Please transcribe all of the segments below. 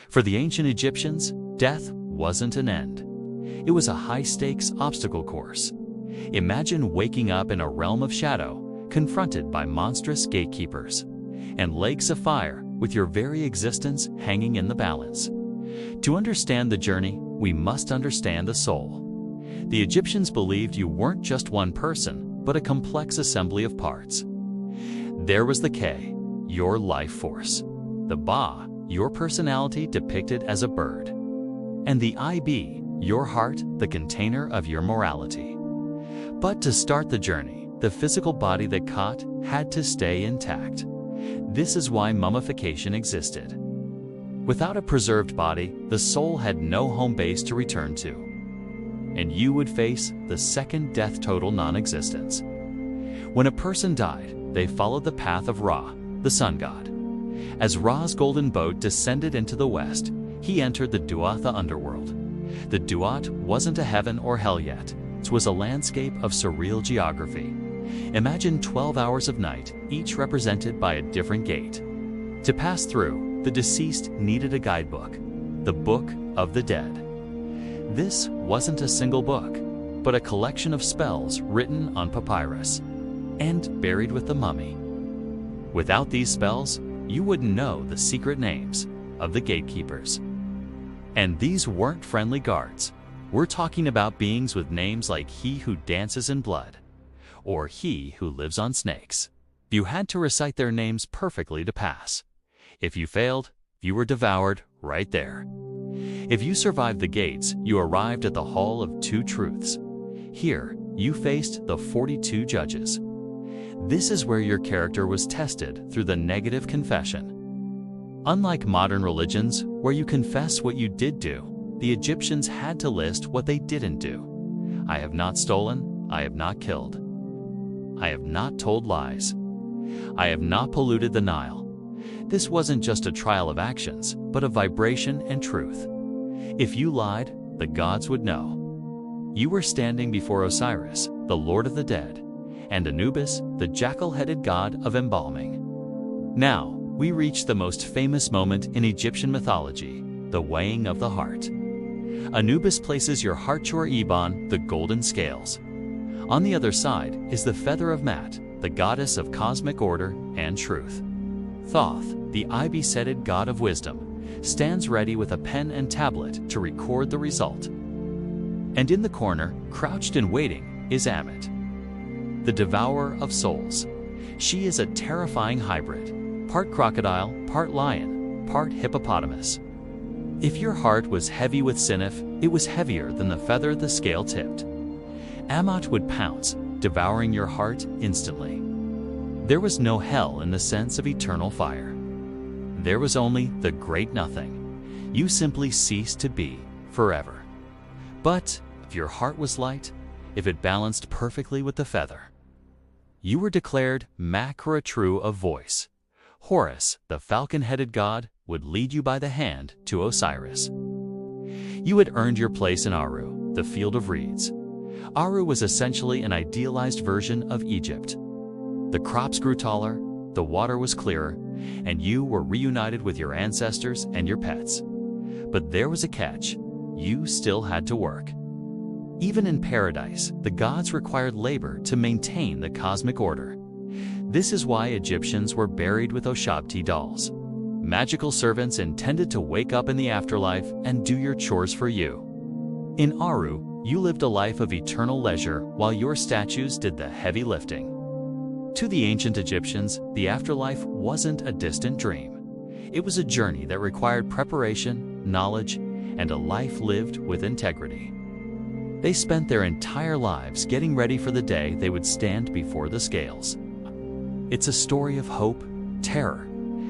For the ancient Egyptians, death wasn't an end. It was a high-stakes obstacle course. Imagine waking up in a realm of shadow, confronted by monstrous gatekeepers, and lakes of fire with your very existence hanging in the balance. To understand the journey, we must understand the soul. The Egyptians believed you weren't just one person, but a complex assembly of parts. There was the K, your life force, the Ba, your personality depicted as a bird, and the IB, your heart, the container of your morality. But to start the journey, the physical body that caught had to stay intact. This is why mummification existed. Without a preserved body, the soul had no home base to return to, and you would face the second death, total non-existence. When a person died, they followed the path of Ra, the sun god. As Ra's golden boat descended into the west, he entered the Duat, the underworld. The Duat wasn't a heaven or hell yet. It was a landscape of surreal geography. Imagine 12 hours of night, each represented by a different gate. To pass through, the deceased needed a guidebook, the Book of the Dead. This wasn't a single book, but a collection of spells written on papyrus and buried with the mummy. Without these spells, you wouldn't know the secret names of the gatekeepers. And these weren't friendly guards. We're talking about beings with names like He Who Dances in Blood, or He Who Lives on Snakes. You had to recite their names perfectly to pass. If you failed, you were devoured right there. If you survived the gates, you arrived at the Hall of Two Truths. Here, you faced the 42 judges. This is where your character was tested through the negative confession. Unlike modern religions, where you confess what you did do, the Egyptians had to list what they didn't do. I have not stolen, I have not killed. I have not told lies. I have not polluted the Nile. This wasn't just a trial of actions, but of vibration and truth. If you lied, the gods would know. You were standing before Osiris, the Lord of the Dead, and Anubis, the jackal-headed god of embalming. Now, we reach the most famous moment in Egyptian mythology, the weighing of the heart. Anubis places your heart to Ebon, the golden scales. On the other side is the feather of Mat, the goddess of cosmic order and truth. Thoth, the ibis-headed god of wisdom, stands ready with a pen and tablet to record the result. And in the corner, crouched and waiting, is Ammut, the Devourer of Souls. She is a terrifying hybrid, part crocodile, part lion, part hippopotamus. If your heart was heavy with sinif, it was heavier than the feather the scale tipped. Ammut would pounce, devouring your heart instantly. There was no hell in the sense of eternal fire. There was only the great nothing. You simply ceased to be forever. But if your heart was light, if it balanced perfectly with the feather, you were declared Makra-true of voice. Horus, the falcon-headed god, would lead you by the hand to Osiris. You had earned your place in Aru, the field of reeds. Aru was essentially an idealized version of Egypt. The crops grew taller, the water was clearer, and you were reunited with your ancestors and your pets. But there was a catch. You still had to work. Even in paradise, the gods required labor to maintain the cosmic order. This is why Egyptians were buried with Ushabti dolls, magical servants intended to wake up in the afterlife and do your chores for you. In Aru, you lived a life of eternal leisure while your statues did the heavy lifting. To the ancient Egyptians, the afterlife wasn't a distant dream. It was a journey that required preparation, knowledge, and a life lived with integrity. They spent their entire lives getting ready for the day they would stand before the scales. It's a story of hope, terror,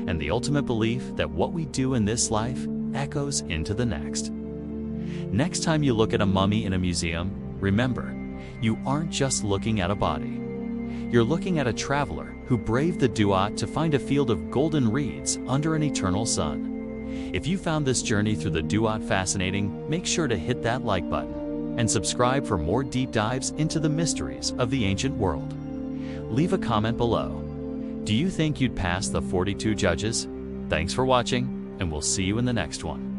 and the ultimate belief that what we do in this life echoes into the next. Next time you look at a mummy in a museum, remember, you aren't just looking at a body. You're looking at a traveler who braved the Duat to find a field of golden reeds under an eternal sun. If you found this journey through the Duat fascinating, make sure to hit that like button and subscribe for more deep dives into the mysteries of the ancient world. Leave a comment below. Do you think you'd pass the 42 judges? Thanks for watching, and we'll see you in the next one.